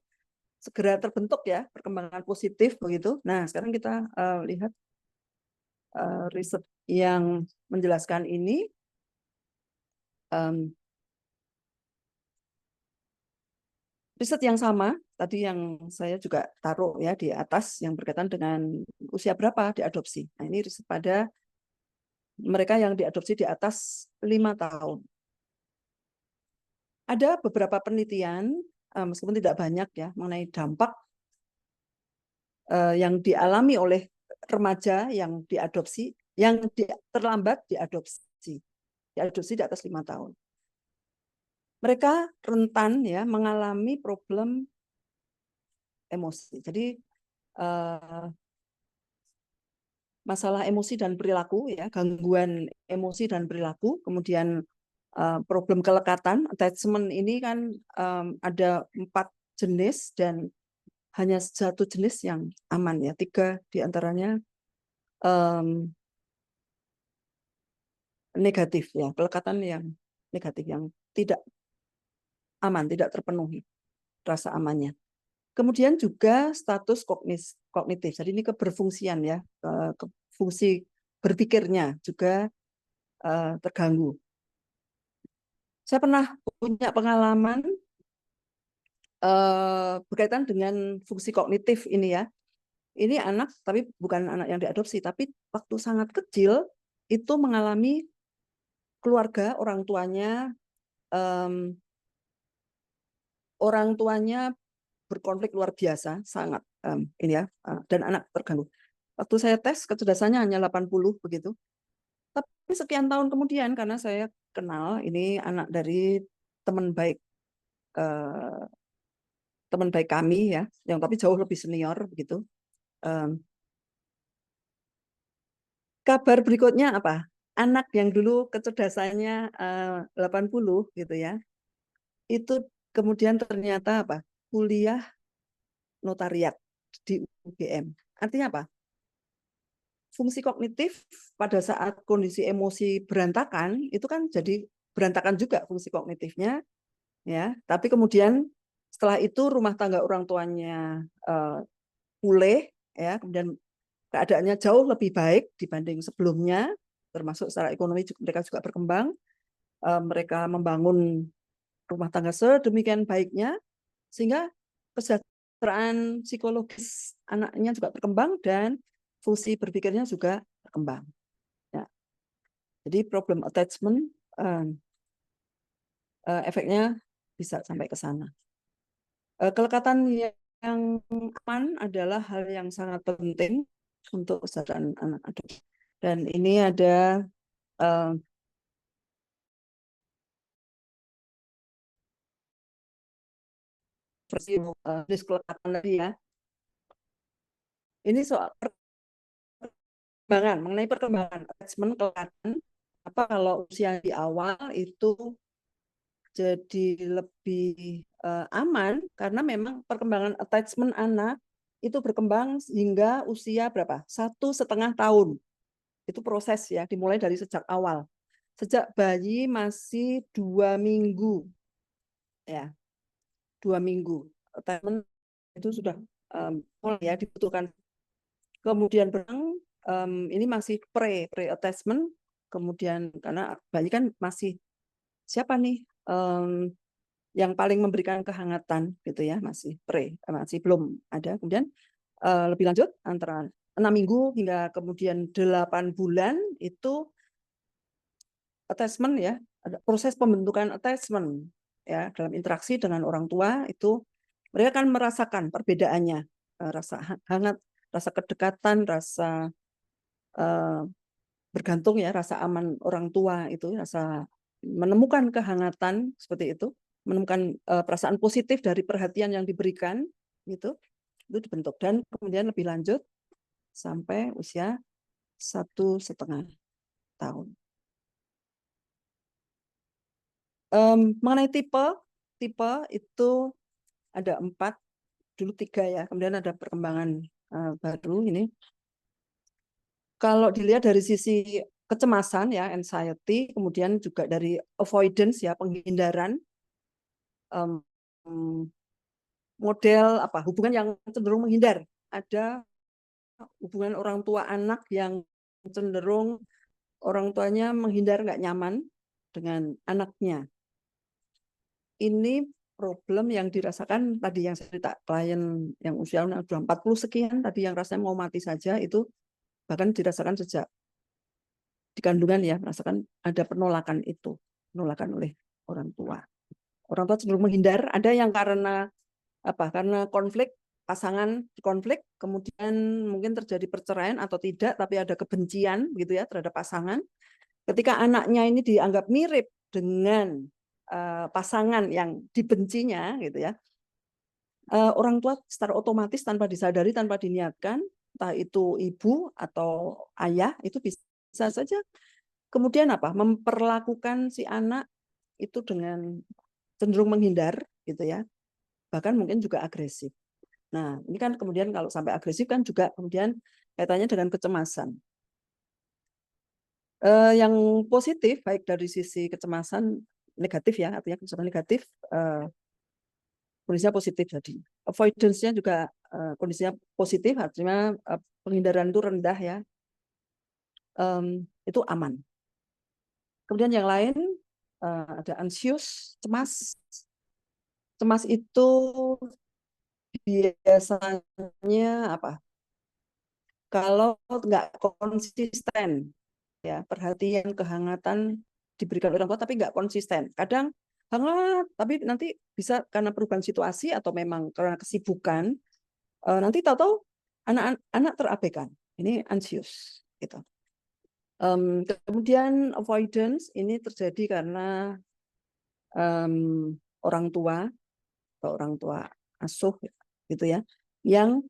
segera terbentuk ya, perkembangan positif begitu. Nah, sekarang kita lihat riset yang menjelaskan ini. Riset yang sama tadi yang saya juga taruh ya di atas yang berkaitan dengan usia berapa diadopsi. Nah, ini riset pada mereka yang diadopsi di atas 5 tahun. Ada beberapa penelitian, meskipun tidak banyak ya, mengenai dampak yang dialami oleh remaja yang diadopsi, yang terlambat diadopsi di atas 5 tahun. Mereka rentan ya mengalami problem emosi. Jadi masalah emosi dan perilaku ya, gangguan emosi dan perilaku, kemudian problem kelekatan, attachment ini kan ada 4 jenis dan hanya 1 jenis yang aman ya, 3 diantaranya negatif ya, kelekatan yang negatif yang tidak aman, tidak terpenuhi rasa amannya. Kemudian juga status kognitif. Jadi ini keberfungsian ya, fungsi berpikirnya juga terganggu. Saya pernah punya pengalaman berkaitan dengan fungsi kognitif ini ya. Ini anak, tapi bukan anak yang diadopsi, tapi waktu sangat kecil itu mengalami keluarga orang tuanya berkonflik luar biasa, sangat ini ya, dan anak terganggu. Waktu saya tes kecerdasannya hanya 80 begitu. Tapi sekian tahun kemudian karena saya kenal ini anak dari teman baik kami ya, yang tapi jauh lebih senior begitu. Kabar berikutnya apa? Anak yang dulu kecerdasannya 80 gitu ya, itu kemudian ternyata apa? Kuliah notariat di UGM. Artinya apa? Fungsi kognitif pada saat kondisi emosi berantakan itu kan jadi berantakan juga fungsi kognitifnya ya. Tapi kemudian setelah itu rumah tangga orang tuanya pulih ya, kemudian keadaannya jauh lebih baik dibanding sebelumnya, termasuk secara ekonomi mereka juga berkembang, mereka membangun rumah tangga sedemikian baiknya sehingga kesejahteraan psikologis anaknya juga berkembang dan fungsi berpikirnya juga berkembang. Ya. Jadi problem attachment efeknya bisa sampai ke sana. Kelekatan yang aman adalah hal yang sangat penting untuk kesejahteraan anak-anak. Dan ini ada versi kelekatan tadi ya. Ini soal perkembangan, mengenai perkembangan attachment kelekatan, apa kalau usia di awal itu jadi lebih aman karena memang perkembangan attachment anak itu berkembang hingga usia berapa? 1,5 tahun. Itu proses ya, dimulai dari sejak awal. Sejak bayi masih 2 minggu. Ya, 2 minggu. Attachment itu sudah mulai ya dibutuhkan. Kemudian ini masih pre-attachment, kemudian karena bayi kan masih siapa nih yang paling memberikan kehangatan gitu ya, masih belum ada. Kemudian lebih lanjut antara 6 minggu hingga kemudian 8 bulan itu attachment ya, ada proses pembentukan attachment ya dalam interaksi dengan orang tua itu mereka akan merasakan perbedaannya, rasa hangat, rasa kedekatan, rasa bergantung ya, rasa aman orang tua itu, rasa menemukan kehangatan seperti itu, menemukan perasaan positif dari perhatian yang diberikan itu dibentuk dan kemudian lebih lanjut sampai usia 1,5 tahun. Mengenai tipe itu ada 4, dulu 3 ya, kemudian ada perkembangan baru ini. Kalau dilihat dari sisi kecemasan ya, anxiety, kemudian juga dari avoidance ya, penghindaran, em, model apa hubungan yang cenderung menghindar. Ada hubungan orang tua anak yang cenderung orang tuanya menghindar, nggak nyaman dengan anaknya. Ini problem yang dirasakan tadi yang saya cerita, klien yang usia sudah 40 sekian tadi yang rasanya mau mati saja, itu bahkan dirasakan sejak di kandungan ya, merasakan ada penolakan itu, penolakan oleh orang tua. Orang tua cenderung menghindar, ada yang karena apa? Karena konflik pasangan konflik, kemudian mungkin terjadi perceraian atau tidak, tapi ada kebencian gitu ya terhadap pasangan. Ketika anaknya ini dianggap mirip dengan pasangan yang dibencinya gitu ya, orang tua secara otomatis tanpa disadari, tanpa diniatkan, entah itu ibu atau ayah, itu bisa saja kemudian apa? Memperlakukan si anak itu dengan cenderung menghindar gitu ya, bahkan mungkin juga agresif. Nah, ini kan kemudian kalau sampai agresif kan juga kemudian kaitannya dengan kecemasan. Yang positif baik dari sisi kecemasan negatif ya, artinya kecemasan negatif, kondisinya positif tadi. Avoidance-nya juga kondisinya positif, artinya penghindaran itu rendah ya, itu aman. Kemudian yang lain ada anxious, cemas. Cemas itu biasanya apa? Kalau nggak konsisten ya, perhatian, kehangatan diberikan orang tua tapi nggak konsisten. Kadang hangat tapi nanti bisa karena perubahan situasi atau memang karena kesibukan, nanti tahu-tahu anak terabaikan. Ini anxious gitu. Kemudian avoidance ini terjadi karena orang tua atau orang tua asuh gitu ya, yang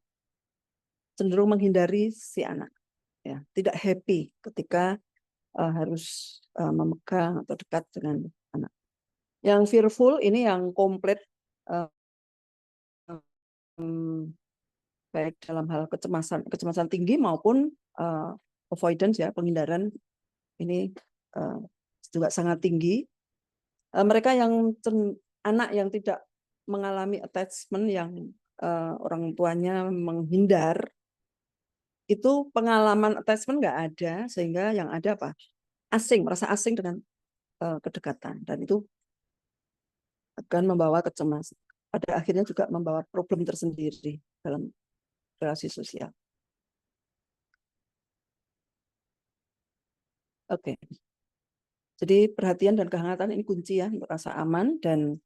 cenderung menghindari si anak ya, tidak happy ketika harus memegang atau dekat dengan anak. Yang fearful ini yang komplit, baik dalam hal kecemasan tinggi maupun avoidance ya, penghindaran ini juga sangat tinggi. Mereka yang anak yang tidak mengalami attachment, yang orang tuanya menghindar, itu pengalaman attachment nggak ada, sehingga yang ada apa? Asing, merasa asing dengan kedekatan, dan itu akan membawa kecemasan. Pada akhirnya juga membawa problem tersendiri dalam relasi sosial. Oke. Jadi perhatian dan kehangatan ini kunci ya untuk rasa aman. Dan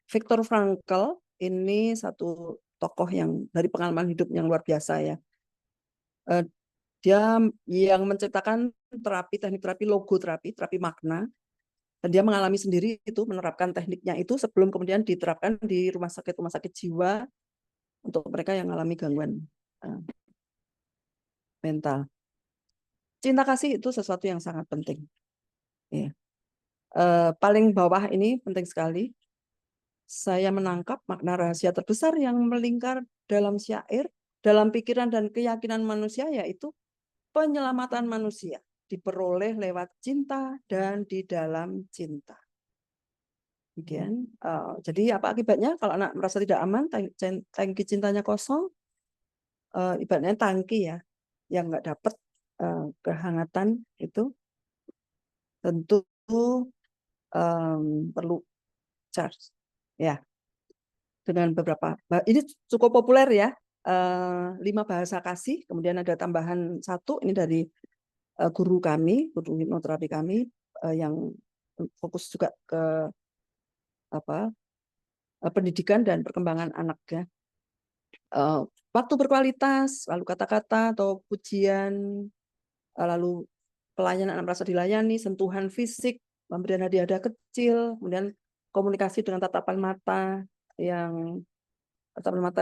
Viktor Frankl ini satu tokoh yang dari pengalaman hidup yang luar biasa ya. Dia yang menciptakan teknik terapi logoterapi, terapi makna, dan dia mengalami sendiri itu, menerapkan tekniknya itu sebelum kemudian diterapkan di rumah sakit jiwa untuk mereka yang mengalami gangguan mental. Cinta kasih itu sesuatu yang sangat penting. Ya. Paling bawah ini penting sekali. Saya menangkap makna rahasia terbesar yang melingkar dalam syair, dalam pikiran dan keyakinan manusia, yaitu penyelamatan manusia diperoleh lewat cinta dan di dalam cinta. Kemudian, jadi apa akibatnya kalau anak merasa tidak aman, tangki cintanya kosong, ibaratnya tangki ya, yang nggak dapat kehangatan itu tentu perlu charge ya, dengan beberapa, ini cukup populer ya, 5 bahasa kasih, kemudian ada tambahan 1 ini dari guru kami, guru hipnoterapi kami, yang fokus juga ke pendidikan dan perkembangan anaknya. Waktu berkualitas, lalu kata-kata atau pujian, lalu pelayanan anak merasa dilayani, sentuhan fisik, pemberian hadiah-hadiah kecil, kemudian komunikasi dengan tatapan mata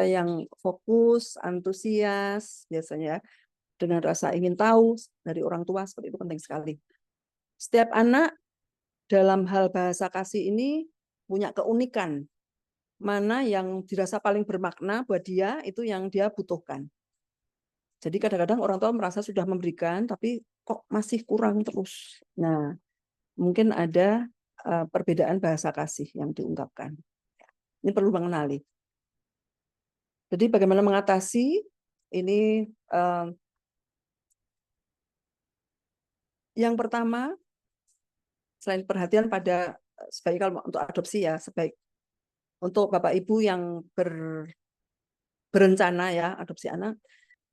yang fokus, antusias, biasanya dengan rasa ingin tahu dari orang tua, seperti itu penting sekali. Setiap anak dalam hal bahasa kasih ini punya keunikan, mana yang dirasa paling bermakna buat dia, itu yang dia butuhkan. Jadi kadang-kadang orang tua merasa sudah memberikan, tapi kok masih kurang terus. Nah, mungkin ada perbedaan bahasa kasih yang diungkapkan. Ini perlu mengenali. Jadi bagaimana mengatasi ini? Yang pertama, selain perhatian pada sebaik kalau untuk adopsi ya, sebaik untuk Bapak Ibu yang berencana ya adopsi anak,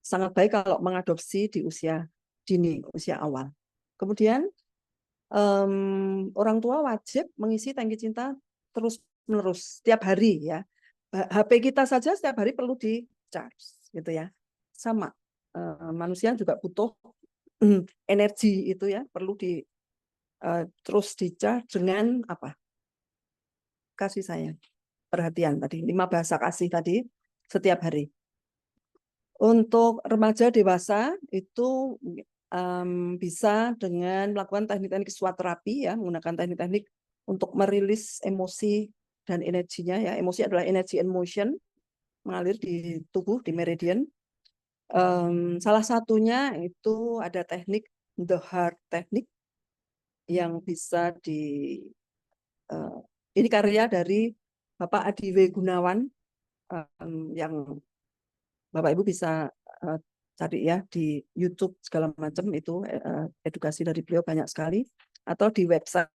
sangat baik kalau mengadopsi di usia dini, usia awal. Kemudian orang tua wajib mengisi tangki cinta terus-menerus setiap hari ya. HP kita saja setiap hari perlu di charge gitu ya. Sama manusia juga butuh energi itu ya, perlu terus di charge dengan apa? Kasih sayang, perhatian tadi, 5 bahasa kasih tadi setiap hari. Untuk remaja dewasa itu bisa dengan melakukan teknik-teknik SWOT terapi ya, menggunakan teknik-teknik untuk merilis emosi dan energinya ya. Emosi adalah energy and motion, mengalir di tubuh, di meridian. Salah satunya itu ada teknik The Heart Technique yang bisa ini karya dari Bapak Adiwe Gunawan yang Bapak Ibu bisa cari ya di YouTube segala macam itu edukasi dari beliau banyak sekali, atau di website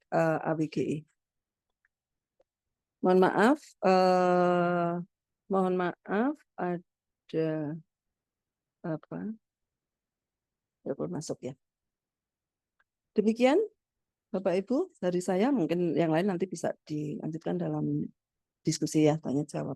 AWGI. Mohon maaf ada apa? Ya, belum masuk ya. Demikian Bapak Ibu dari saya, mungkin yang lain nanti bisa dilanjutkan dalam diskusi ya, tanya jawab.